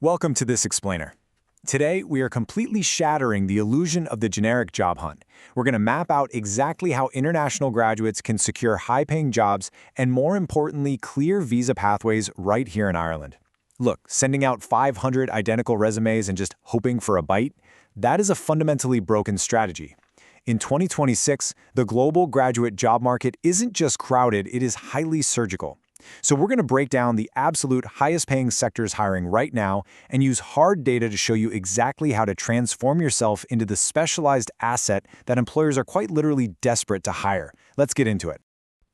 Welcome to this explainer. Today, we are completely shattering the illusion of the generic job hunt. We're going to map out exactly how international graduates can secure high-paying jobs and, more importantly, clear visa pathways right here in Ireland. Look, sending out 500 identical resumes and just hoping for a bite? That is a fundamentally broken strategy. In 2026, the global graduate job market isn't just crowded, it is highly surgical. So we're going to break down the absolute highest-paying sectors hiring right now and use hard data to show you exactly how to transform yourself into the specialized asset that employers are quite literally desperate to hire. Let's get into it.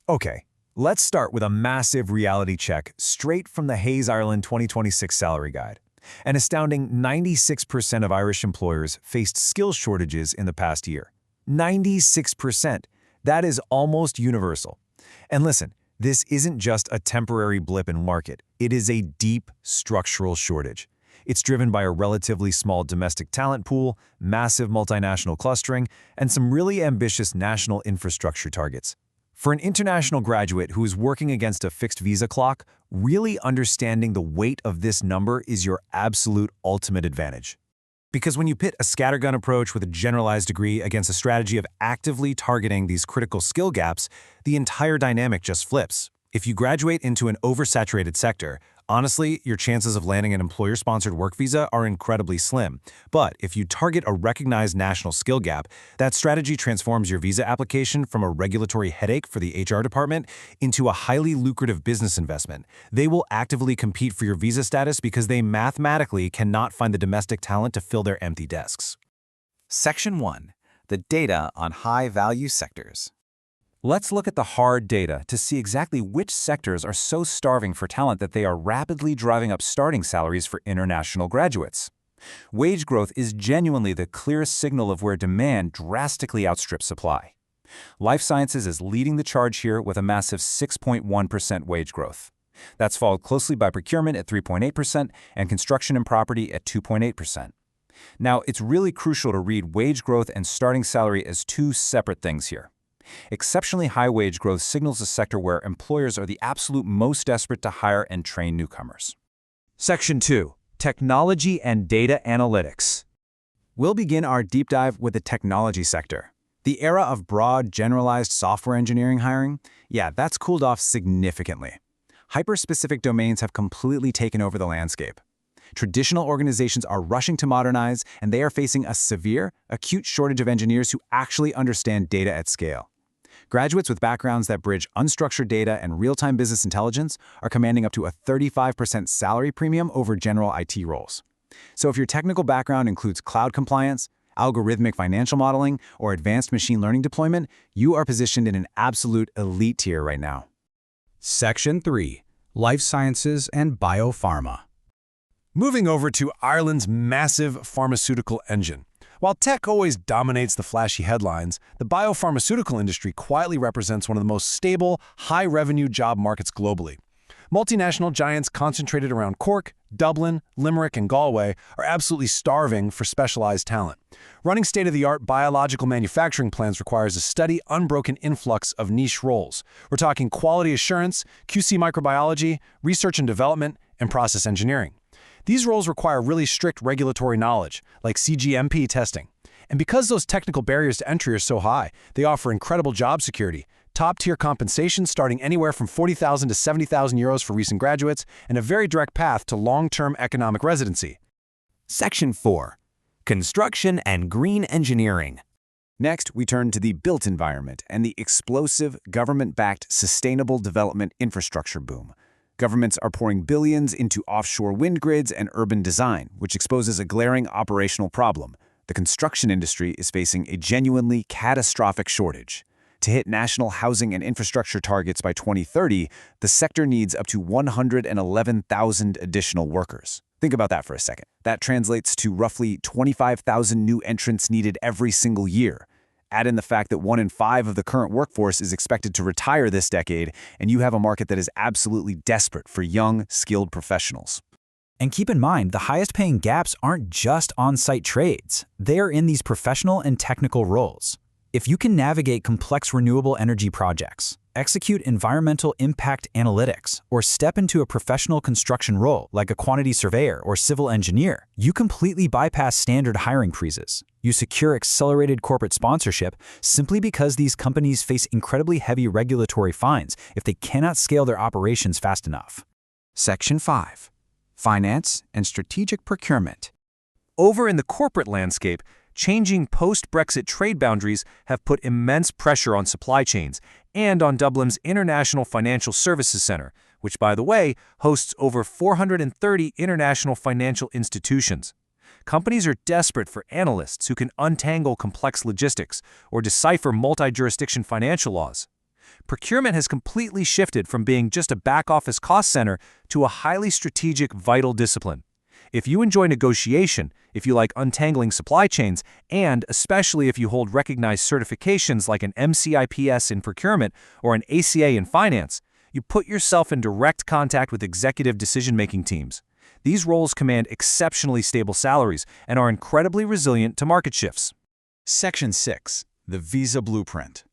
Okay, let's start with a massive reality check straight from the Hayes Ireland 2026 Salary Guide. An astounding 96% of Irish employers faced skills shortages in the past year. 96%. That is almost universal. And listen, this isn't just a temporary blip in market. It is a deep structural shortage. It's driven by a relatively small domestic talent pool, massive multinational clustering, and some really ambitious national infrastructure targets. For an international graduate who is working against a fixed visa clock, really understanding the weight of this number is your absolute ultimate advantage. Because when you pit a scattergun approach with a generalized degree against a strategy of actively targeting these critical skill gaps, the entire dynamic just flips. If you graduate into an oversaturated sector, honestly, your chances of landing an employer-sponsored work visa are incredibly slim. But if you target a recognized national skill gap, that strategy transforms your visa application from a regulatory headache for the HR department into a highly lucrative business investment. They will actively compete for your visa status because they mathematically cannot find the domestic talent to fill their empty desks. Section 1. The data on high-value sectors. Let's look at the hard data to see exactly which sectors are so starving for talent that they are rapidly driving up starting salaries for international graduates. Wage growth is genuinely the clearest signal of where demand drastically outstrips supply. Life sciences is leading the charge here with a massive 6.1% wage growth. That's followed closely by procurement at 3.8% and construction and property at 2.8%. Now, it's really crucial to read wage growth and starting salary as two separate things here. Exceptionally high wage growth signals a sector where employers are the absolute most desperate to hire and train newcomers. Section 2. Technology and Data Analytics. We'll begin our deep dive with the technology sector. The era of broad, generalized software engineering hiring, that's cooled off significantly. Hyper-specific domains have completely taken over the landscape. Traditional organizations are rushing to modernize, and they are facing a severe, acute shortage of engineers who actually understand data at scale. Graduates with backgrounds that bridge unstructured data and real-time business intelligence are commanding up to a 35% salary premium over general IT roles. So if your technical background includes cloud compliance, algorithmic financial modeling, or advanced machine learning deployment, you are positioned in an absolute elite tier right now. Section 3. Life Sciences and Bio-Pharma. Moving over to Ireland's massive pharmaceutical engine. While tech always dominates the flashy headlines, the biopharmaceutical industry quietly represents one of the most stable, high-revenue job markets globally. Multinational giants concentrated around Cork, Dublin, Limerick, and Galway are absolutely starving for specialized talent. Running state-of-the-art biological manufacturing plants requires a steady, unbroken influx of niche roles. We're talking quality assurance, QC microbiology, research and development, and process engineering. These roles require really strict regulatory knowledge, like CGMP testing. And because those technical barriers to entry are so high, they offer incredible job security, top-tier compensation starting anywhere from 40,000 to 70,000 euros for recent graduates, and a very direct path to long-term economic residency. Section 4. Construction and Green Engineering. Next, we turn to the built environment and the explosive, government-backed sustainable development infrastructure boom. Governments are pouring billions into offshore wind grids and urban design, which exposes a glaring operational problem. The construction industry is facing a genuinely catastrophic shortage. To hit national housing and infrastructure targets by 2030, the sector needs up to 111,000 additional workers. Think about that for a second. That translates to roughly 25,000 new entrants needed every single year. Add in the fact that 1 in 5 of the current workforce is expected to retire this decade, and you have a market that is absolutely desperate for young, skilled professionals. And keep in mind, the highest-paying gaps aren't just on-site trades. They are in these professional and technical roles. If you can navigate complex renewable energy projects, execute environmental impact analytics, or step into a professional construction role like a quantity surveyor or civil engineer, you completely bypass standard hiring freezes. You secure accelerated corporate sponsorship simply because these companies face incredibly heavy regulatory fines if they cannot scale their operations fast enough. Section 5. Finance and Strategic Procurement. Over in the corporate landscape, changing post-Brexit trade boundaries have put immense pressure on supply chains and on Dublin's International Financial Services Centre, which, by the way, hosts over 430 international financial institutions. Companies are desperate for analysts who can untangle complex logistics or decipher multi-jurisdiction financial laws. Procurement has completely shifted from being just a back-office cost center to a highly strategic, vital discipline. If you enjoy negotiation, if you like untangling supply chains, and especially if you hold recognized certifications like an MCIPS in procurement or an ACA in finance, you put yourself in direct contact with executive decision-making teams. These roles command exceptionally stable salaries and are incredibly resilient to market shifts. Section 6. The Visa Blueprint.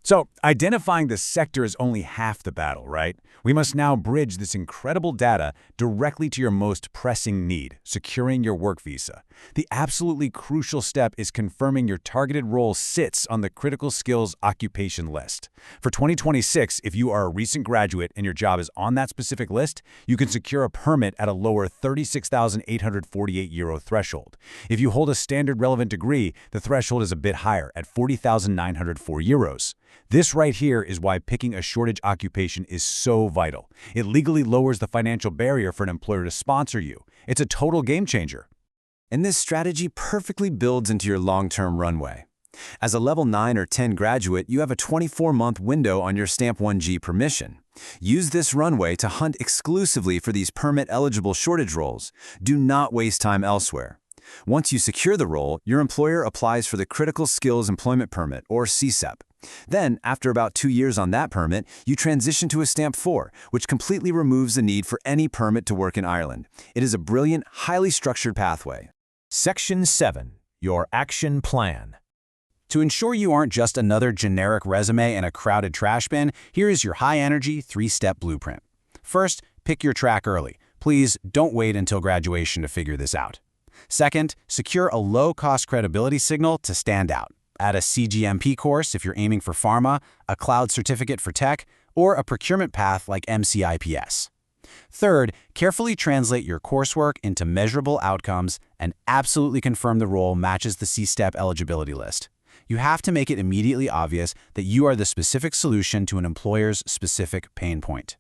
So, identifying the sector is only half the battle, right? We must now bridge this incredible data directly to your most pressing need, securing your work visa. The absolutely crucial step is confirming your targeted role sits on the critical skills occupation list. For 2026, if you are a recent graduate and your job is on that specific list, you can secure a permit at a lower €36,848 threshold. If you hold a standard relevant degree, the threshold is a bit higher at €40,904. This right here is why picking a shortage occupation is so vital. It legally lowers the financial barrier for an employer to sponsor you. It's a total game changer. And this strategy perfectly builds into your long-term runway. As a level 9 or 10 graduate, you have a 24-month window on your Stamp 1G permission. Use this runway to hunt exclusively for these permit-eligible shortage roles. Do not waste time elsewhere. Once you secure the role, your employer applies for the Critical Skills Employment Permit, or CSEP. Then, after about 2 years on that permit, you transition to a Stamp 4, which completely removes the need for any permit to work in Ireland. It is a brilliant, highly structured pathway. Section 7. Your Action Plan. To ensure you aren't just another generic resume in a crowded trash bin, here is your high-energy 3-step blueprint. First, pick your track early. Please don't wait until graduation to figure this out. Second, secure a low-cost credibility signal to stand out. Add a CGMP course if you're aiming for pharma, a cloud certificate for tech, or a procurement path like MCIPS. Third, carefully translate your coursework into measurable outcomes and absolutely confirm the role matches the C-STEP eligibility list. You have to make it immediately obvious that you are the specific solution to an employer's specific pain point.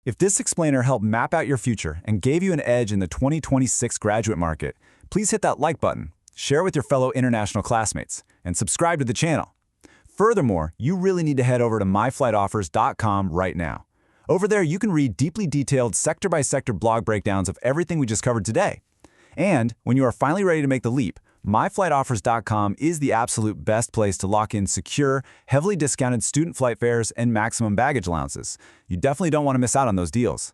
If this explainer helped map out your future and gave you an edge in the 2026 graduate market, please hit that like button, share with your fellow international classmates, and subscribe to the channel. Furthermore, you really need to head over to myflightoffers.com right now. Over there, you can read deeply detailed sector-by-sector blog breakdowns of everything we just covered today. And when you are finally ready to make the leap, myflightoffers.com is the absolute best place to lock in secure, heavily discounted student flight fares and maximum baggage allowances. You definitely don't want to miss out on those deals.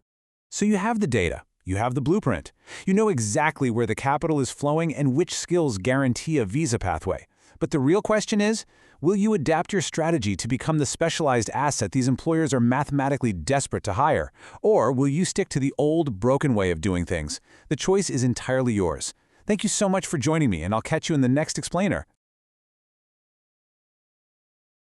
So you have the data. You have the blueprint. You know exactly where the capital is flowing and which skills guarantee a visa pathway. But the real question is, will you adapt your strategy to become the specialized asset these employers are mathematically desperate to hire? Or will you stick to the old, broken way of doing things? The choice is entirely yours. Thank you so much for joining me, and I'll catch you in the next explainer.